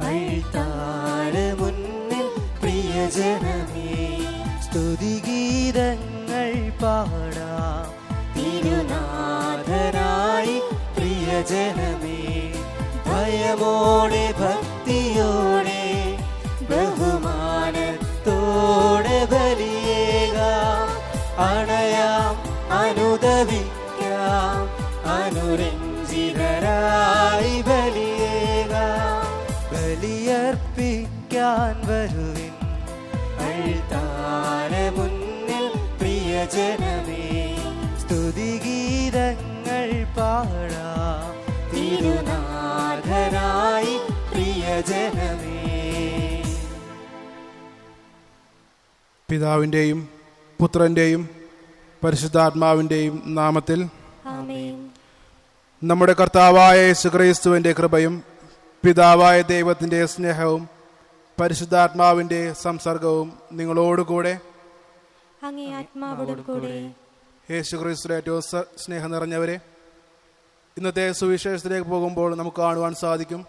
അൾത്താര മുന്നിൽ പ്രിയജനമേ സ്തുതിഗീതങ്ങൾ പാടാം തിരുനാഥനായി പ്രിയജനമേ. ഭയമോടെ ഭക്തിയോടെ ബഹുമാനത്തോടെ ബലിയേകാം, അണയാം അനുദവിക്കാം അനുരഞ്ജിതരായി ബലിയേകാം. ബലിയർപ്പിക്കാൻ വരുവിൻ അൾത്താര മുന്നിൽ പ്രിയജനമേ സ്തുതിഗീതങ്ങൾ പാടാം തിരുനാഥനായി പ്രിയജനമേ. പിതാവിൻ്റെയും പുത്രൻ്റെയും പരിശുദ്ധാത്മാവിൻ്റെയും നാമത്തിൽ ആമേൻ. നമ്മുടെ കർത്താവായ യേശുക്രിസ്തുവിൻ്റെ കൃപയും പിതാവായ ദൈവത്തിൻ്റെ സ്നേഹവും പരിശുദ്ധാത്മാവിൻ്റെ സംസർഗവും നിങ്ങളോടുകൂടെ അങ്ങേ ആത്മാവോടും കൂടെ. യേശുക്രിസ്തുവിന്റെ ഏറ്റവും സ്നേഹം നിറഞ്ഞവരെ, ഇന്നത്തെ സുവിശേഷത്തിലേക്ക് പോകുമ്പോൾ നമുക്ക് കാണുവാൻ സാധിക്കും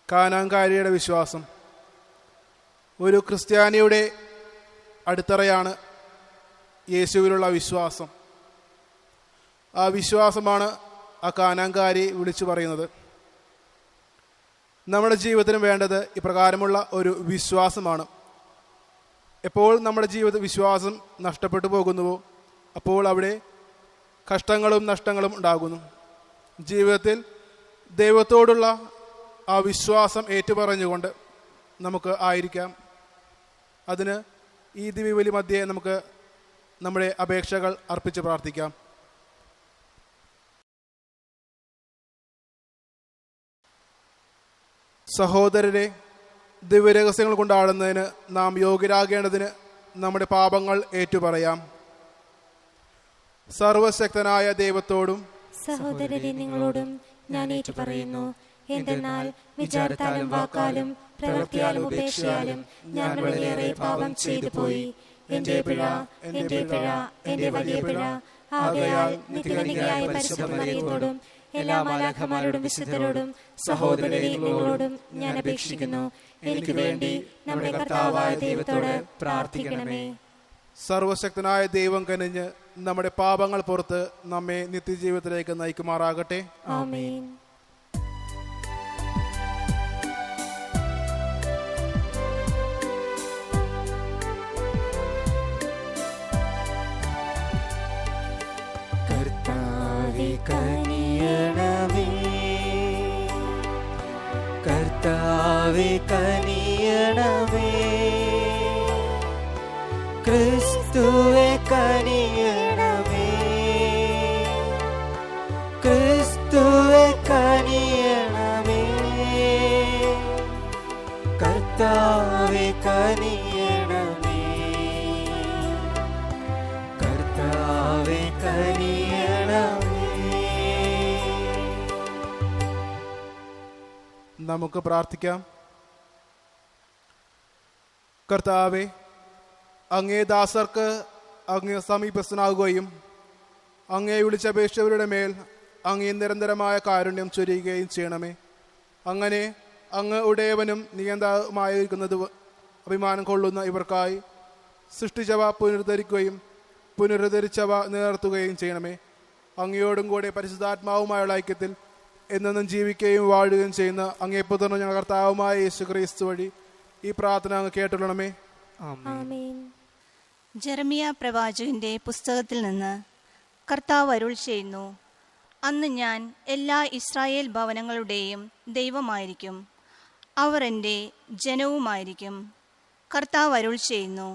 കാനാൻകാരിയുടെ വിശ്വാസം. ഒരു ക്രിസ്ത്യാനിയുടെ അടിത്തറയാണ് യേശുവിലുള്ള വിശ്വാസം. ആ വിശ്വാസമാണ് ആ കാനാൻകാരി വിളിച്ചു പറയുന്നത്. നമ്മുടെ ജീവിതത്തിന് വേണ്ടത് ഇപ്രകാരമുള്ള ഒരു വിശ്വാസമാണ്. എപ്പോൾ നമ്മുടെ ജീവിത വിശ്വാസം നഷ്ടപ്പെട്ടു പോകുന്നുവോ അപ്പോൾ അവിടെ കഷ്ടങ്ങളും നഷ്ടങ്ങളും ഉണ്ടാകുന്നു. ജീവിതത്തിൽ ദൈവത്തോടുള്ള ആ വിശ്വാസം ഏറ്റുപറഞ്ഞുകൊണ്ട് നമുക്ക് ആയിരിക്കാം. അതിന് ഈ ദിവ്യബലി മധ്യേ നമുക്ക് നമ്മുടെ അപേക്ഷകൾ അർപ്പിച്ച് പ്രാർത്ഥിക്കാം. സഹോദരരെ, ദിവ്യരഹസ്യങ്ങൾ കൊണ്ടാടുന്നതിന് നാം യോഗ്യരാകേണ്ടതിന് നമ്മുടെ പാപങ്ങൾ ഏറ്റുപറയാം. സർവശക്തനായ ദൈവത്തോടും സഹോദരരെ നിങ്ങളോടും ഞാൻ ഏറ്റുപറയുന്നു. എന്തെന്നാൽ വിചാരത്താലും വാക്കാലും പ്രവൃത്തിയാലും ഉപേക്ഷയാലും ഞാൻ വളരെയേറെ പാപം ചെയ്തു പോയി. എന്റെ പിഴ, എന്റെ പിഴ, എന്റെ വലിയ പിഴ. ആകയാൽ നിത്യകന്യകയായ പരിശുദ്ധ മറിയത്തോടും എല്ലാ മാലാഖമാരോടും വിശുദ്ധരോടും സഹോദരരെ നിങ്ങളോടും ഞാൻ അപേക്ഷിക്കുന്നു, എനിക്ക് വേണ്ടി നമ്മുടെ കർത്താവായ ദൈവത്തോട് പ്രാർത്ഥിക്കണമേ. സർവശക്തനായ ദൈവം കനിഞ്ഞ് നമ്മുടെ പാപങ്ങൾ പുറത്ത് നമ്മെ നിത്യജീവിതത്തിലേക്ക് നയിക്കുമാറാകട്ടെ. ആമേൻ. കർത്താവേ കനിയണമേ, കർത്താവേ കനിയണമേ, ക്രിസ്തുവേ കനിയണമേ, ക്രിസ്തുവേ കനിയണമേ, കർത്താവേ കനിയണമേ, കർത്താവേ കനിയണമേ. നമുക്ക് പ്രാർത്ഥിക്കാം. കർത്താവേ, അങ്ങേ ദാസർക്ക് അങ്ങേ സമീപസ്ഥനാകുകയും അങ്ങേ വിളിച്ചപേക്ഷിച്ചവരുടെ മേൽ അങ്ങേ നിരന്തരമായ കാരുണ്യം ചൊരിയുകയും ചെയ്യണമേ. അങ്ങനെ അങ്ങ് ഉടയവനും നിയന്താവുമായിരിക്കുന്നത് അഭിമാനം കൊള്ളുന്ന ഇവർക്കായി സൃഷ്ടിച്ചവ പുനരുദ്ധരിക്കുകയും പുനരുദ്ധരിച്ചവ നിലനിർത്തുകയും ചെയ്യണമേ. അങ്ങയോടും കൂടെ പരിശുദ്ധാത്മാവുമായുള്ള ഐക്യത്തിൽ എന്നെന്നും ജീവിക്കുകയും വാഴുകയും ചെയ്യുന്ന അങ്ങേ പുത്രനും ഞങ്ങളുടെ കർത്താവുമായ യേശുക്രിസ്തു വഴി ഈ പ്രാർത്ഥന അങ്ങ് കേട്ടുള്ളണമേ. ആമേൻ. ജെറമിയ പ്രവാചകന്റെ പുസ്തകത്തിൽ നിന്ന് കർത്താവ് അരുൾ ചെയ്യുന്നു, അന്ന് ഞാൻ എല്ലാ ഇസ്രായേൽ ഭവനങ്ങളുടെയും ദൈവമായിരിക്കും, അവർ എൻ്റെ ജനവുമായിരിക്കും. കർത്താവ് അരുൾ ചെയ്യുന്നു,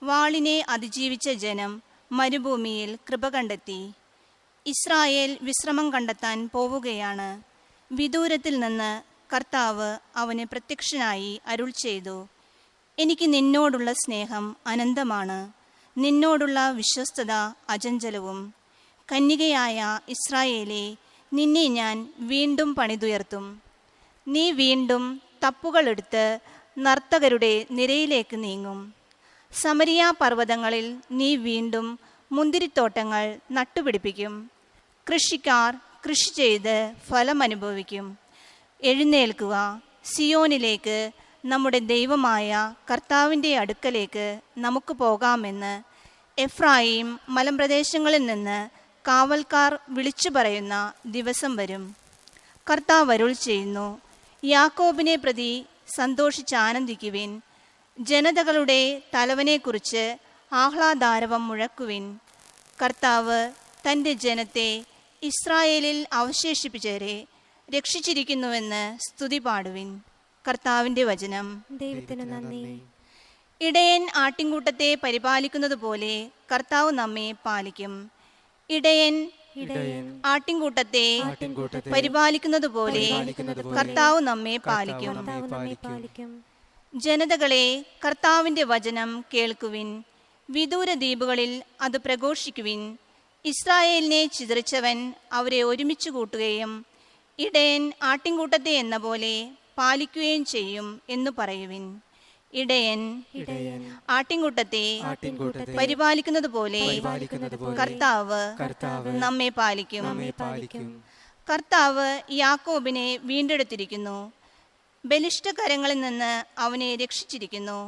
വാളിനെ അതിജീവിച്ച ജനം മരുഭൂമിയിൽ കൃപ കണ്ടെത്തി. ഇസ്രായേൽ വിശ്രമം കണ്ടെത്താൻ പോവുകയാണ്. വിദൂരത്തിൽ നിന്ന് കർത്താവ് അവന് പ്രത്യക്ഷനായി അരുൾ ചെയ്തു, എനിക്ക് നിന്നോടുള്ള സ്നേഹം അനന്തമാണ്, നിന്നോടുള്ള വിശ്വസ്തത അചഞ്ചലവും. കന്യകയായ ഇസ്രായേലേ, നിന്നെ ഞാൻ വീണ്ടും പണിതുയർത്തും. നീ വീണ്ടും തപ്പുകളെടുത്ത് നർത്തകരുടെ നിരയിലേക്ക് നീങ്ങും. സമരിയ പർവ്വതങ്ങളിൽ നീ വീണ്ടും മുന്തിരിത്തോട്ടങ്ങൾ നട്ടുപിടിപ്പിക്കും. കൃഷിക്കാർ കൃഷി ചെയ്ത് ഫലം അനുഭവിക്കും. എഴുന്നേൽക്കുക, സിയോനിലേക്ക്, നമ്മുടെ ദൈവമായ കർത്താവിൻ്റെ അടുക്കലേക്ക് നമുക്ക് പോകാമെന്ന് എഫ്രായിം മലമ്പ്രദേശങ്ങളിൽ നിന്ന് കാവൽക്കാർ വിളിച്ചു പറയുന്ന ദിവസം വരും. കർത്താവ് അരുൾ ചെയ്യുന്നു, യാക്കോബിനെ പ്രതി സന്തോഷിച്ചാനന്ദിക്കുവിൻ, ജനതകളുടെ തലവനെക്കുറിച്ച് ആഹ്ലാദാരവം മുഴക്കുവിൻ. കർത്താവ് തൻ്റെ ജനത്തെ ഇസ്രായേലിൽ അവശേഷിപ്പിച്ചവരെ രക്ഷിച്ചിരിക്കുന്നുവെന്ന് സ്തുതി പാടുവിൻ. കർത്താവിൻ്റെ വചനം. ദൈവത്തിന് നന്ദി. ഇടയൻ ആട്ടിൻകൂട്ടത്തെ പരിപാലിക്കുന്നത് പോലെ കർത്താവ് നമ്മെ പാലിക്കും. ഇടയൻ ആട്ടിൻകൂട്ടത്തെ പരിപാലിക്കുന്നത് പോലെ കർത്താവ് നമ്മെ പാലിക്കും. ജനതകളെ, കർത്താവിൻ്റെ വചനം കേൾക്കുവിൻ, വിദൂര ദ്വീപുകളിൽ അത് പ്രഘോഷിക്കുവിൻ. ഇസ്രായേലിനെ ചിതറിച്ചവൻ അവരെ ഒരുമിച്ച് കൂട്ടുകയും ഇടയൻ ആട്ടിൻകൂട്ടത്തെ എന്ന പോലെ പാലിക്കുകയും ചെയ്യും എന്ന് പറയുവിൻ. ഇടയൻ ആട്ടിൻകൂട്ടത്തെ പരിപാലിക്കുന്നത് പോലെ കർത്താവ് നമ്മെ പാലിക്കും. കർത്താവ് യാക്കോബിനെ വീണ്ടെടുത്തിരിക്കുന്നു, ബലിഷ്ഠകരങ്ങളിൽ നിന്ന് അവനെ രക്ഷിച്ചിരിക്കുന്നു.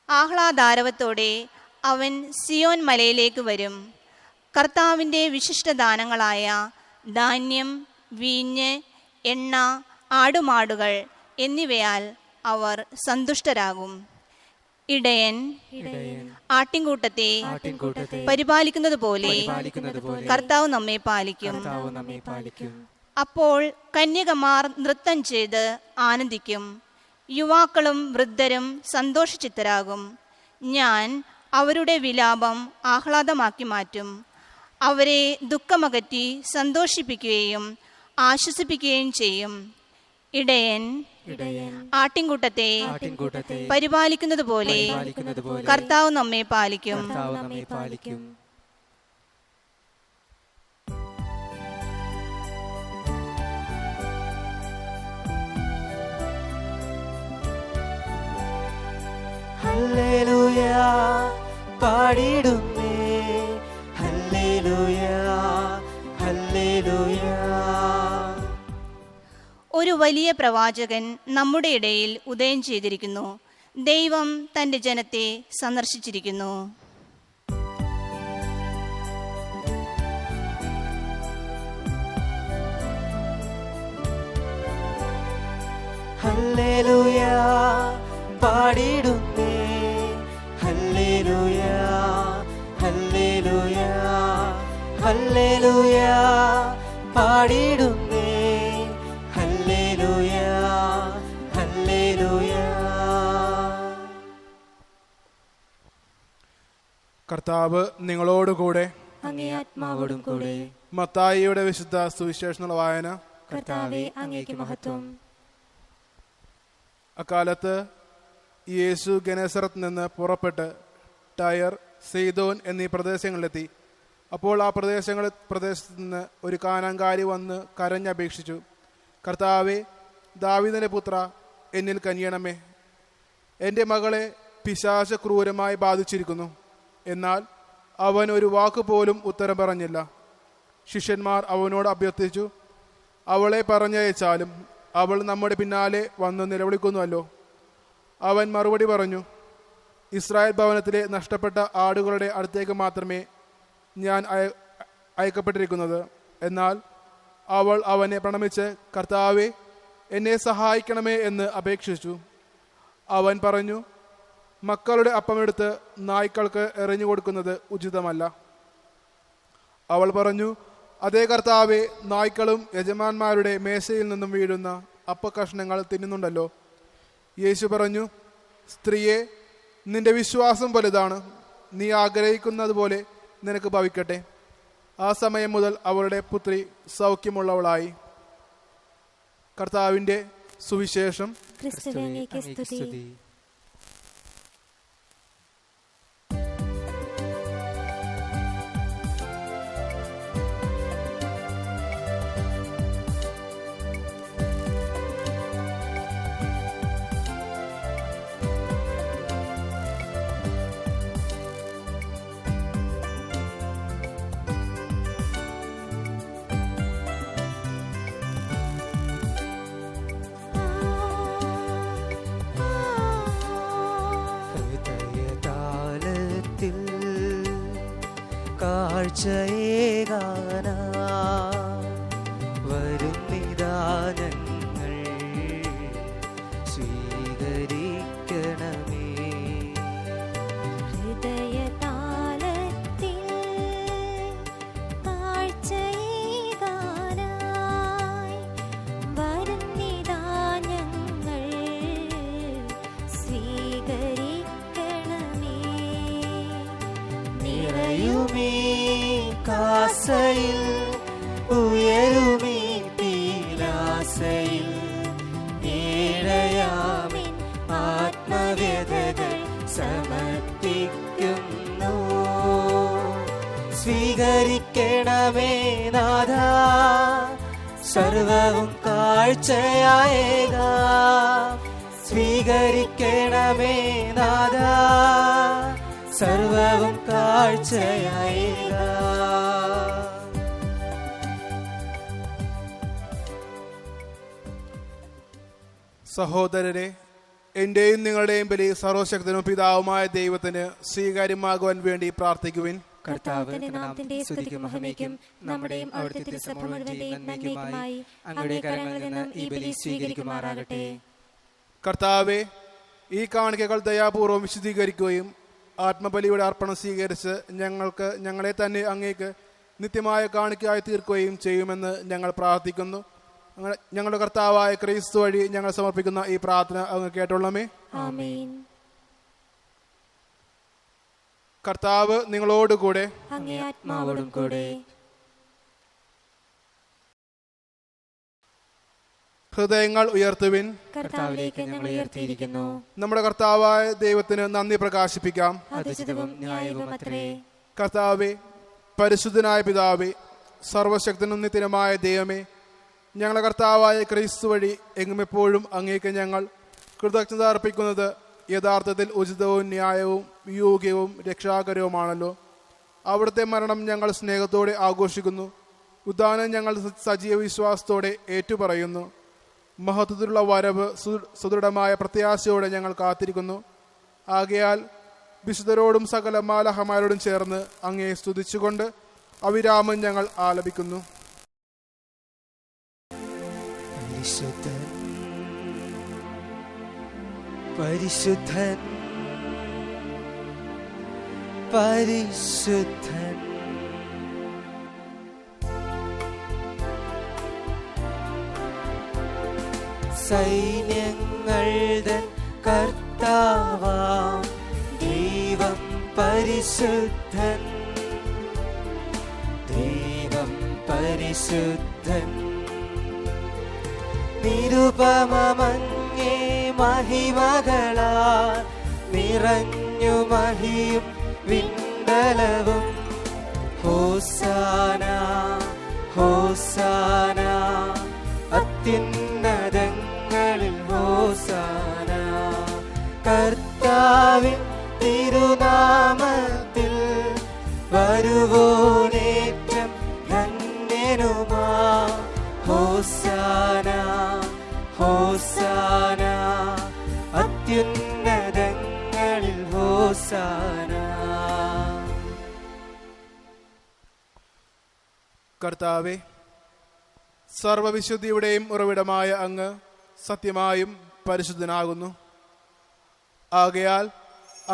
ആഹ്ലാദാരവത്തോടെ അവൻ സിയോൻ മലയിലേക്ക് വരും. കർത്താവിൻ്റെ വിശിഷ്ടദാനങ്ങളായ ധാന്യം, വീഞ്ഞ്, എണ്ണ, ആടുമാടുകൾ എന്നിവയാൽ അവർ സന്തുഷ്ടരാകും. ഇടയൻ ആട്ടിൻകൂട്ടത്തെ പരിപാലിക്കുന്നത് പോലെ കർത്താവ് നമ്മെ പാലിക്കും. അപ്പോൾ കന്യകമാർ നൃത്തം ചെയ്ത് ആനന്ദിക്കും, യുവാക്കളും വൃദ്ധരും സന്തോഷചിത്തരാകും. ഞാൻ അവരുടെ വിലാപം ആഹ്ലാദമാക്കി മാറ്റും. അവരെ ദുഃഖമകറ്റി സന്തോഷിപ്പിക്കുകയും ആശ്വസിപ്പിക്കുകയും ചെയ്യും. ഇടയൻ ആട്ടിൻകൂട്ടത്തെ പരിപാലിക്കുന്നത് പോലെ കർത്താവ് നമ്മെ പാലിക്കും. ഹല്ലേലൂയ പാടിടുന്നേ, ഹല്ലേലൂയ ഹല്ലേലൂയ. ഒരു വലിയ പ്രവാചകൻ നമ്മുടെ ഇടയിൽ ഉദയം ചെയ്തിരിക്കുന്നു. ദൈവം തൻ്റെ ജനത്തെ സന്ദർശിച്ചിരിക്കുന്നു. ഹല്ലേലൂയ പാടിടുന്നേ, ഹല്ലേലൂയ ഹല്ലേലൂയ ഹല്ലേലൂയ പാടിടുന്നേ, ഹല്ലേലൂയ ഹല്ലേലൂയ. കർത്താവ് നിങ്ങളോടുകൂടെ, അങ്ങേ ആത്മാവോടും കൂടെ. മത്തായിയുടെ വിശുദ്ധ സുവിശേഷമുള്ള വായന. കർത്താവേ, അങ്ങേക്ക് മഹത്വം. അക്കാലത്ത് യേശു ഗനേസറത്ത് നിന്ന് പുറപ്പെട്ട് ടയർ, സീദോൻ എന്നീ പ്രദേശങ്ങളിലെത്തി. അപ്പോൾ ആ പ്രദേശത്ത് നിന്ന് ഒരു കാനാൻകാരി വന്ന് കരഞ്ഞപേക്ഷിച്ചു, കർത്താവേ, ദാവീദിന്റെ പുത്ര, എന്നിൽ കനിയണമേ, എൻ്റെ മകളെ പിശാച് ക്രൂരമായി ബാധിച്ചിരിക്കുന്നു. എന്നാൽ അവൻ ഒരു വാക്കുപോലും ഉത്തരം പറഞ്ഞില്ല. ശിഷ്യന്മാർ അവനോട് അഭ്യർത്ഥിച്ചു, അവളെ പറഞ്ഞയച്ചാലും അവൾ നമ്മുടെ പിന്നാലെ വന്ന് നിലവിളിക്കുന്നുവല്ലോ. അവൻ മറുപടി പറഞ്ഞു, ഇസ്രായേൽ ഭവനത്തിലെ നഷ്ടപ്പെട്ട ആടുകളുടെ അടുത്തേക്ക് മാത്രമേ ഞാൻ അയക്കപ്പെട്ടിരിക്കുന്നത്. എന്നാൽ അവൾ അവനെ പ്രണമിച്ച്, കർത്താവേ, എന്നെ സഹായിക്കണമേ എന്ന് അപേക്ഷിച്ചു. അവൻ പറഞ്ഞു, മക്കളുടെ അപ്പമെടുത്ത് നായ്ക്കൾക്ക് എറിഞ്ഞു കൊടുക്കുന്നത് ഉചിതമല്ല. അവൾ പറഞ്ഞു, അതേ കർത്താവേ, നായ്ക്കളും യജമാന്മാരുടെ മേശയിൽ നിന്നും വീഴുന്ന അപ്പക്കഷ്ണങ്ങൾ തിന്നുന്നുണ്ടല്ലോ. യേശു പറഞ്ഞു, സ്ത്രീയെ, നിന്റെ വിശ്വാസം വലുതാണ്, നീ ആഗ്രഹിക്കുന്നത് പോലെ നിനക്ക് ഭവിക്കട്ടെ. ആ സമയം മുതൽ അവളുടെ പുത്രി സൗഖ്യമുള്ളവളായി. കർത്താവിൻ്റെ സുവിശേഷം. ക്രിസ്തുവേ, അങ്ങേക്ക് സ്തുതി. കാഴ്ചയേകാനാ വരുന്നിതാ ഞങ്ങൾ സ്വീകരിക്കണമേ. ഹൃദയതാളത്തിൽ കാഴ്ചയേകാനായി വരുന്നിതാ ഞങ്ങൾ സ്വീകരിക്കണമേ. നിറയുമീ കാസയിൽ ഉയരുമീ പീലാസയിൽ ഏഴയാമിൻ ആത്മവ്യഥകൾ സമർപ്പിക്കുന്നു. സ്വീകരിക്കണമേ നാഥ സർവവും കാഴ്ചയായേക. സ്വീകരിക്കണമേ നാഥ സർവവും കാഴ്ചയായേക. സഹോദരരെ, എൻ്റെയും നിങ്ങളുടെയും ബലി സർവശക്തനും പിതാവുമായ ദൈവത്തിന് സ്വീകാര്യമാകുവാൻ വേണ്ടി പ്രാർത്ഥിക്കുവിൻ. കർത്താവിന്റെ നാമത്തിന്റെ സ്തുതിക്കും മഹിമയ്ക്കും നമ്മുടെയും അവിടുത്തെ തിരുസഭ മുഴുവന്റെയും നന്മയ്ക്കുമായി അങ്ങയുടെ കരങ്ങളിൽ നിന്ന് ഈ ബലി സ്വീകരിക്കുമാറാകട്ടെ. കർത്താവെ, ഈ കാണിക്കകൾ ദയാപൂർവ്വം വിശദീകരിക്കുകയും ആത്മബലിയുടെ അർപ്പണം സ്വീകരിച്ച് ഞങ്ങളെ തന്നെ അങ്ങേക്ക് നിത്യമായ കാണിക്കയായി തീർക്കുകയും ചെയ്യുമെന്ന് ഞങ്ങൾ പ്രാർത്ഥിക്കുന്നു. ഞങ്ങളുടെ കർത്താവായ ക്രിസ്തു വഴി ഞങ്ങൾ സമർപ്പിക്കുന്ന ഈ പ്രാർത്ഥന അങ്ങ് കേട്ടോളമേ. ആമേൻ. കർത്താവ് നിങ്ങളോടുകൂടെ, അങ്ങേ ആത്മാവോടും കൂടെ. ഹൃദയങ്ങൾ ഉയർത്തുവിൻ. കർത്താവിലേക്ക് ഞങ്ങൾ ഉയർത്തിയിരിക്കുന്നു. നമ്മുടെ കർത്താവായ ദൈവത്തിന് നന്ദി പ്രകാശിപ്പിക്കാം. അത് ഉചിതവും ന്യായവും അത്രേ. കർത്താവെ, പരിശുദ്ധനായ പിതാവേ, സർവശക്തനും നിത്യനുമായ ദൈവമേ, ഞങ്ങളുടെ കർത്താവായ ക്രിസ്തു വഴി എങ്ങുമെപ്പോഴും അങ്ങേക്ക് ഞങ്ങൾ കൃതജ്ഞത അർപ്പിക്കുന്നത് യഥാർത്ഥത്തിൽ ഉചിതവും ന്യായവും യോഗ്യവും രക്ഷാകരവുമാണല്ലോ. അവിടുത്തെ മരണം ഞങ്ങൾ സ്നേഹത്തോടെ ആഘോഷിക്കുന്നു. ഉദ്ധാനം ഞങ്ങൾ സജീവ വിശ്വാസത്തോടെ ഏറ്റുപറയുന്നു. മഹത്വത്തിലുള്ള വരവ് സുദൃഢമായ പ്രത്യാശയോടെ ഞങ്ങൾ കാത്തിരിക്കുന്നു. ആകയാൽ വിശുദ്ധരോടും സകല മാലാഖമാരോടും ചേർന്ന് അങ്ങേ സ്തുതിച്ചുകൊണ്ട് അവിരാമം ഞങ്ങൾ ആലപിക്കുന്നു. പരിശുദ്ധൻ പരിശുദ്ധൻ പരിശുദ്ധൻ സൈന്യങ്ങളുടെ കർത്താവാം ദൈവം പരിശുദ്ധൻ. ദൈവം പരിശുദ്ധൻ. നിരുപമമങ്ങേ മഹിമകളാൽ നിറഞ്ഞു മഹിയും വിണ്ടലവും. ഹോസാന ഹോസാന അത്യുന്നതങ്ങളിൽ ഹോസാന. കർത്താവിൻ തിരുനാമത്തിൽ വരുവോനേറ്റം ധന്യനുമാ. ഹോസാന ഹോസാന അത്യുന്നതങ്ങളിൽ ഹോസാന. കർത്താവെ, സർവവിശുദ്ധിയുടെയും ഉറവിടമായ അങ്ങ് സത്യമായും പരിശുദ്ധനാകുന്നു. ആകയാൽ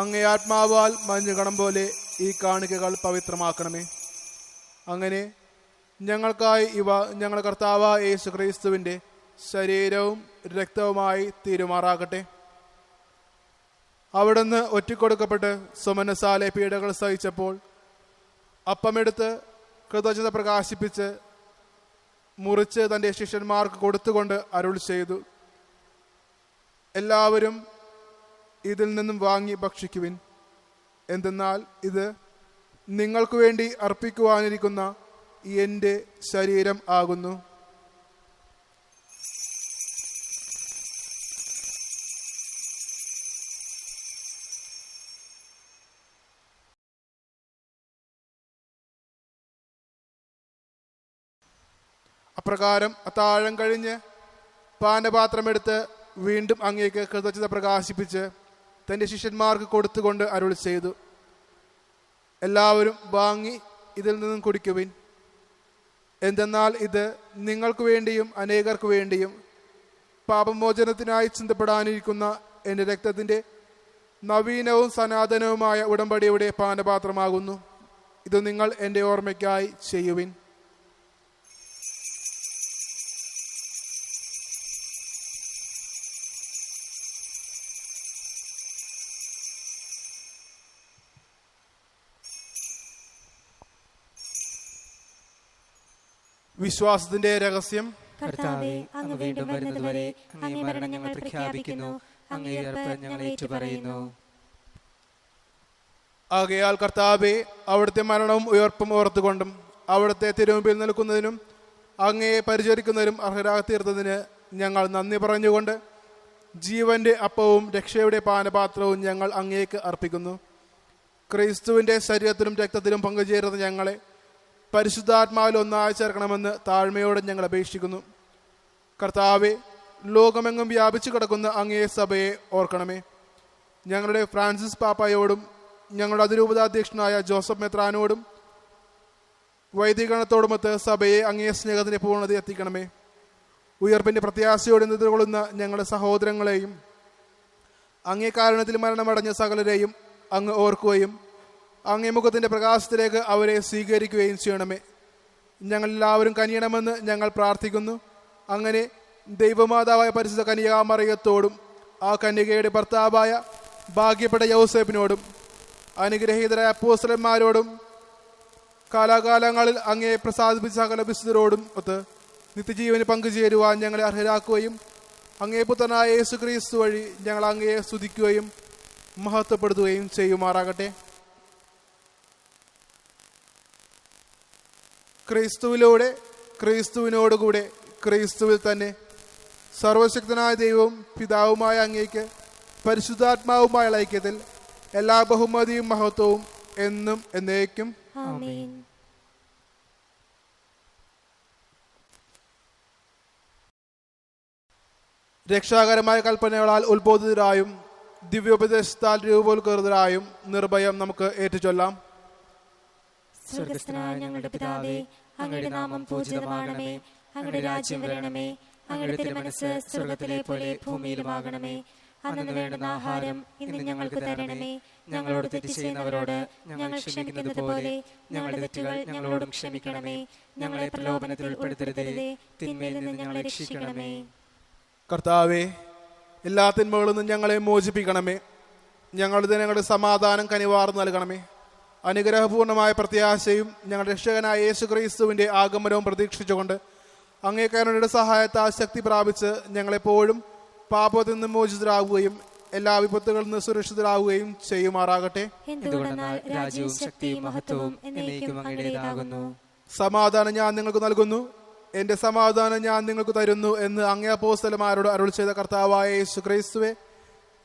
അങ്ങേ ആത്മാവാൽ മഞ്ഞുകണം പോലെ ഈ കാണിക്കകൾ പവിത്രമാക്കണമേ. അങ്ങനെ ഞങ്ങൾക്കായി ഇവ ഞങ്ങളുടെ കർത്താവായ യേശു ക്രിസ്തുവിൻ്റെ ശരീരവും രക്തവുമായി തീരുമാറാകട്ടെ. അവിടുന്ന് ഒറ്റിക്കൊടുക്കപ്പെട്ട് സുമനസാലെ പീഡകൾ സഹിച്ചപ്പോൾ അപ്പമെടുത്ത് കൃതജ്ഞത പ്രകാശിപ്പിച്ച് മുറിച്ച് തൻ്റെ ശിഷ്യന്മാർക്ക് കൊടുത്തുകൊണ്ട് അരുൾ ചെയ്തു, എല്ലാവരും ഇതിൽ നിന്നും വാങ്ങി ഭക്ഷിക്കുവിൻ. എന്തെന്നാൽ ഇത് നിങ്ങൾക്ക് വേണ്ടി അർപ്പിക്കുവാനിരിക്കുന്ന എൻ്റെ ശരീരം ആകുന്നു. അപ്രകാരം അത്താഴം കഴിഞ്ഞ് പാനപാത്രമെടുത്ത് വീണ്ടും അങ്ങേക്ക് കൃതജ്ഞത പ്രകാശിപ്പിച്ച് തൻ്റെ ശിഷ്യന്മാർക്ക് കൊടുത്തുകൊണ്ട് അരുൾ ചെയ്തു, എല്ലാവരും വാങ്ങി ഇതിൽ നിന്നും കുടിക്കുവിൻ. എന്തെന്നാൽ ഇത് നിങ്ങൾക്ക് വേണ്ടിയും അനേകർക്ക് വേണ്ടിയും പാപമോചനത്തിനായി ചിന്തപ്പെടാനിരിക്കുന്ന എൻ്റെ രക്തത്തിൻ്റെ നവീനവും സനാതനവുമായ ഉടമ്പടിയുടെ പാനപാത്രമാകുന്നു. ഇത് നിങ്ങൾ എൻ്റെ ഓർമ്മയ്ക്കായി ചെയ്യുവിൻ. വിശ്വാസത്തിന്റെ രഹസ്യം. കർത്താവേ, അങ്ങ് വീണ്ടും വരുന്നതുവരെ അങ്ങേ മരണം ഞങ്ങൾ പ്രഖ്യാപിക്കുന്നു, അങ്ങേ ഉയർപ്പ് ഞങ്ങൾ ഏറ്റുപറയുന്നു. ആകയാൽ കർത്താവേ, അവിടുത്തെ മരണവും ഉയർപ്പും ഓർത്തുകൊണ്ടും അവിടുത്തെ തിരുമുമ്പിൽ നിൽക്കുന്നതിനും അങ്ങയെ പരിചരിക്കുന്നതിനും അർഹരായി തീർത്തതിന് ഞങ്ങൾ നന്ദി പറഞ്ഞുകൊണ്ട് ജീവന്റെ അപ്പവും രക്ഷയുടെ പാനപാത്രവും ഞങ്ങൾ അങ്ങേക്ക് അർപ്പിക്കുന്നു. ക്രിസ്തുവിന്റെ ശരീരത്തിലും രക്തത്തിലും പങ്കുചേരുന്ന ഞങ്ങളെ പരിശുദ്ധാത്മാവിൽ ഒന്നായി ചേർക്കണമെന്ന് താഴ്മയോടെ ഞങ്ങൾ അപേക്ഷിക്കുന്നു. കർത്താവെ, ലോകമെങ്ങും വ്യാപിച്ചു കിടക്കുന്ന അങ്ങേ സഭയെ ഓർക്കണമേ. ഞങ്ങളുടെ ഫ്രാൻസിസ് പാപ്പായോടും ഞങ്ങളുടെ അതിരൂപതാധ്യക്ഷനായ ജോസഫ് മെത്രാനോടും വൈദികഗണത്തോടുമൊത്ത് സഭയെ അങ്ങേ സ്നേഹത്തിന്റെ പൂർണ്ണത എത്തിക്കണമേ. ഉയർപ്പിന്റെ പ്രത്യാശയോടെ നിലകൊള്ളുന്ന ഞങ്ങളുടെ സഹോദരങ്ങളെയും അങ്ങേ കാരണത്തിൽ മരണമടഞ്ഞ സകലരെയും അങ്ങ് ഓർക്കുകയും അങ്ങേ മുഖത്തിന്റെ പ്രകാശത്തിലേക്ക് അവരെ സ്വീകരിക്കുകയും ചെയ്യണമേ. ഞങ്ങളെല്ലാവരും കനിയണമെന്ന് ഞങ്ങൾ പ്രാർത്ഥിക്കുന്നു. അങ്ങനെ ദൈവമാതാവായ പരിശുദ്ധ കന്യകാമറിയത്തോടും ആ കന്യകയുടെ ഭർത്താവായ ഭാഗ്യപ്പെട്ട യൗസേപ്പിനോടും അനുഗ്രഹീതരായ അപ്പോസ്തലന്മാരോടും കാലാകാലങ്ങളിൽ അങ്ങേ പ്രസാദിപ്പിച്ച സകല വിശുദ്ധരോടും ഒത്ത് നിത്യജീവന് പങ്കുചേരുവാൻ ഞങ്ങളെ അർഹരാക്കുകയും അങ്ങേ പുത്രനായ യേശു ക്രിസ്തു വഴി ഞങ്ങൾ അങ്ങയെ സ്തുതിക്കുകയും മഹത്വപ്പെടുത്തുകയും ചെയ്യുമാറാകട്ടെ. ക്രിസ്തുവിലൂടെ, ക്രിസ്തുവിനോടുകൂടെ, ക്രിസ്തുവിൽ തന്നെ സർവശക്തനായ ദൈവവും പിതാവുമായ അങ്ങേക്ക് പരിശുദ്ധാത്മാവുമായ ഐക്യത്തിൽ എല്ലാ ബഹുമതിയും മഹത്വവും എന്നും എന്നേക്കും ആമേൻ. രക്ഷാകരമായ കൽപ്പനകളാൽ ഉത്ബോധിതരായും ദിവ്യോപദേശത്താൽ രൂപോത്കൃതരായും നിർഭയം നമുക്ക് ഏറ്റുചൊല്ലാം. സ്വർഗ്ഗസ്ഥനായ ഞങ്ങളുടെ പിതാവേ, അങ്ങയുടെ നാമം പൂജിതമാകണമേ. അങ്ങയുടെ രാജ്യം വരണമേ. അങ്ങയുടെ തിരുമനസ്സ് സ്വർഗ്ഗത്തിലെ പോലെ ഭൂമിയിലുമാകണമേ. അന്നു വേണ്ടുന്ന ആഹാരം ഇന്ന് ഞങ്ങൾക്ക് തരണമേ. ഞങ്ങളോട് തെറ്റ് ചെയ്യുന്നവരോട് ഞങ്ങൾ ക്ഷമിക്കുന്നത് പോലെ ഞങ്ങളുടെ തെറ്റുകൾ ഞങ്ങളോടും ക്ഷമിക്കണമേ. ഞങ്ങളെ പ്രലോഭനത്തിൽ ഉൾപ്പെടുത്തരുതേ, തിന്മയിൽ നിന്ന് ഞങ്ങളെ രക്ഷിക്കണമേ. കർത്താവേ, എല്ലാ തിന്മകളിൽ നിന്നും ഞങ്ങളെ മോചിപ്പിക്കണമേ. ഞങ്ങളുടെ സമാധാനം കനിവാർന്ന് നൽകണമേ. അനുഗ്രഹപൂർണമായ പ്രത്യാശയും ഞങ്ങളുടെ രക്ഷകനായ യേശു ക്രിസ്തുവിന്റെ ആഗമനവും പ്രതീക്ഷിച്ചുകൊണ്ട് അങ്ങേ കരുണയുടെ സഹായത്താൽ ശക്തി പ്രാപിച്ച് ഞങ്ങളെപ്പോഴും പാപത്തിൽ നിന്ന് മോചിതരാകുകയും എല്ലാ വിപത്തുകളിൽ നിന്ന് സുരക്ഷിതരാകുകയും ചെയ്യുമാറാകട്ടെ. എന്തുകൊണ്ടെന്നാൽ രാജ്യവും ശക്തിയും മഹത്വവും എന്നേക്കും അങ്ങയുടേതാകുന്നു. സമാധാനം ഞാൻ നിങ്ങൾക്ക് നൽകുന്നു, എന്റെ സമാധാനം ഞാൻ നിങ്ങൾക്ക് തരുന്നു എന്ന് അങ്ങേ അപ്പോസ്തലന്മാരോട് അരുൾ ചെയ്ത കർത്താവായ യേശു ക്രിസ്തുവേ,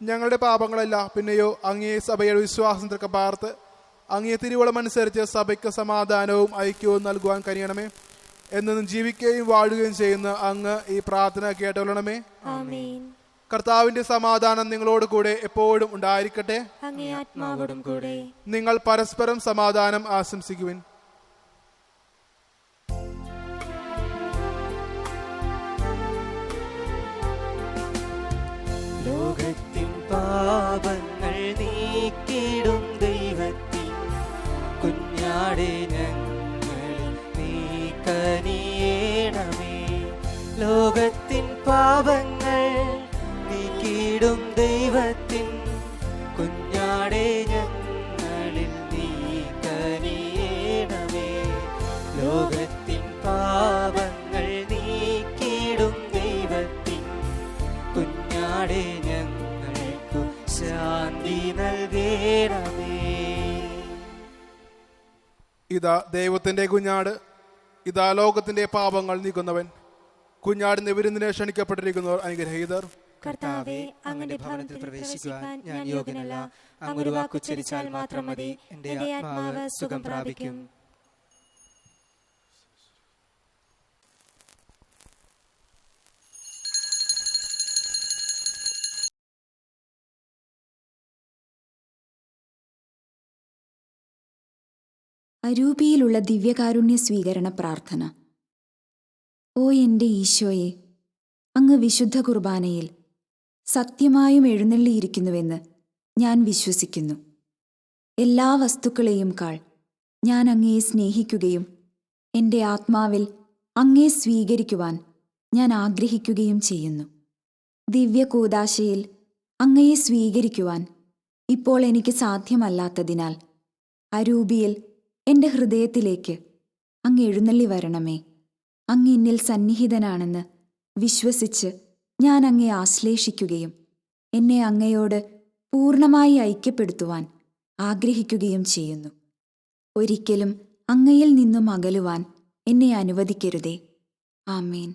ഞങ്ങളുടെ പാപങ്ങളല്ല പിന്നെയോ അങ്ങേ സഭയുടെ വിശ്വാസം പാർത്ത് അങ്ങേ തിരുവോളം അനുസരിച്ച് സഭയ്ക്ക് സമാധാനവും ഐക്യവും നൽകുവാൻ കഴിയണമേ. എന്നും ജീവിക്കുകയും വാഴുകയും ചെയ്യുന്ന അങ്ങ് ഈ പ്രാർത്ഥന കേട്ടൊള്ളണമേ. ആമേൻ. കർത്താവിന്റെ സമാധാനം നിങ്ങളോട് കൂടെ എപ്പോഴും ഉണ്ടായിരിക്കട്ടെ. അങ്ങേ ആത്മാവോടും കൂടെ. നിങ്ങൾ പരസ്പരം സമാധാനം ആശംസിക്കുവിൻ. ലോകത്തിൻ പാപങ്ങൾ നീക്കിടും ദൈവത്തിൻ കുഞ്ഞാടെ ഞങ്ങളിൽ നീ കനിയേണമേ. ലോകത്തിൻ പാപങ്ങൾ നീക്കിടും ദൈവത്തിൻ കുഞ്ഞാടെ ഞങ്ങളിൽ നീ കനിയേണമേ. ലോകത്തിൻ പാപങ്ങൾ നീക്കിടും ദൈവത്തിൻ കുഞ്ഞാടെ ഞങ്ങൾക്കു ശാന്തി നൽകേണമേ. ഇതാ ദൈവത്തിന്റെ കുഞ്ഞാട്, ഇതാ ലോകത്തിന്റെ പാപങ്ങൾ നീക്കുന്നവൻ. കുഞ്ഞാടിന്റെ വിരുന്നിനെ ക്ഷണിക്കപ്പെട്ടിരിക്കുന്നവർ അനുഗ്രഹീതർ. കർത്താവേ, അങ്ങയുടെ ഭവനത്തിൽ പ്രവേശിക്കുവാൻ ഞാൻ യോഗ്യനല്ല. അങ്ങൊരു വാക്കുച്ചരിച്ചാൽ മാത്രം മതി, എന്റെ ആത്മാവ് സുഖം പ്രാപിക്കും. അരൂപിയിലുള്ള ദിവ്യകാരുണ്യ സ്വീകരണ പ്രാർത്ഥന. ഓ എൻ്റെ ഈശോയെ, അങ്ങ് വിശുദ്ധ കുർബാനയിൽ സത്യമായും എഴുന്നള്ളിയിരിക്കുന്നുവെന്ന് ഞാൻ വിശ്വസിക്കുന്നു. എല്ലാ വസ്തുക്കളെയും കാൾ ഞാൻ അങ്ങയെ സ്നേഹിക്കുകയും എൻ്റെ ആത്മാവിൽ അങ്ങയെ സ്വീകരിക്കുവാൻ ഞാൻ ആഗ്രഹിക്കുകയും ചെയ്യുന്നു. ദിവ്യകൂദാശയിൽ അങ്ങയെ സ്വീകരിക്കുവാൻ ഇപ്പോൾ എനിക്ക് സാധ്യമല്ലാത്തതിനാൽ അരൂപിയിൽ എൻ്റെ ഹൃദയത്തിലേക്ക് അങ്ങ് എഴുന്നള്ളി വരണമേ. അങ്ങ് എന്നിൽ സന്നിഹിതനാണെന്ന് വിശ്വസിച്ച് ഞാൻ അങ്ങയെ ആശ്ലേഷിക്കുകയും എന്നെ അങ്ങയോട് പൂർണ്ണമായി ഐക്യപ്പെടുത്തുവാൻ ആഗ്രഹിക്കുകയും ചെയ്യുന്നു. ഒരിക്കലും അങ്ങയിൽ നിന്നും അകലുവാൻ എന്നെ അനുവദിക്കരുതേ. ആമേൻ.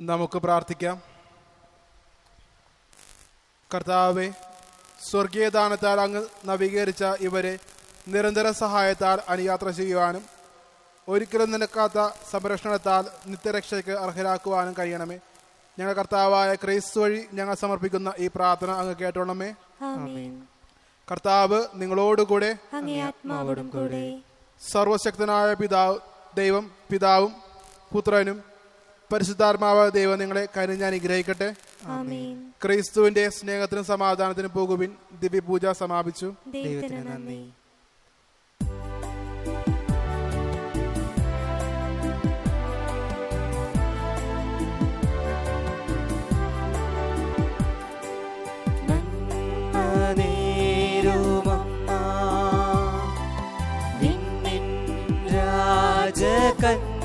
നമുക്ക് പ്രാർത്ഥിക്കാം. കർത്താവേ, സ്വർഗീയ ദാനത്താൽ അങ്ങ് നവീകരിച്ച ഇവരെ നിരന്തര സഹായത്താൽ അനുയാത്ര ചെയ്യുവാനും ഒരിക്കലും നിലക്കാത്ത സംരക്ഷണത്താൽ നിത്യരക്ഷയ്ക്ക് അർഹരാക്കുവാനും കഴിയണമേ. ഞങ്ങൾ കർത്താവായ ക്രിസ്തു വഴി ഞങ്ങൾ സമർപ്പിക്കുന്ന ഈ പ്രാർത്ഥന അങ്ങ് കേട്ടോണമേ. കർത്താവ് നിങ്ങളോടുകൂടെ, സർവശക്തനായ ദൈവം പിതാവും പുത്രനും പരിശുദ്ധാത്മാവായ ദൈവം നിങ്ങളെ കരുഞ്ഞ് അനുഗ്രഹിക്കട്ടെ. ക്രിസ്തുവിന്റെ സ്നേഹത്തിനും സമാധാനത്തിനും പോകുവിൻ. ദിവ്യപൂജ സമാപിച്ചു. ദൈവത്തിന് നന്ദി. രാജകന്യ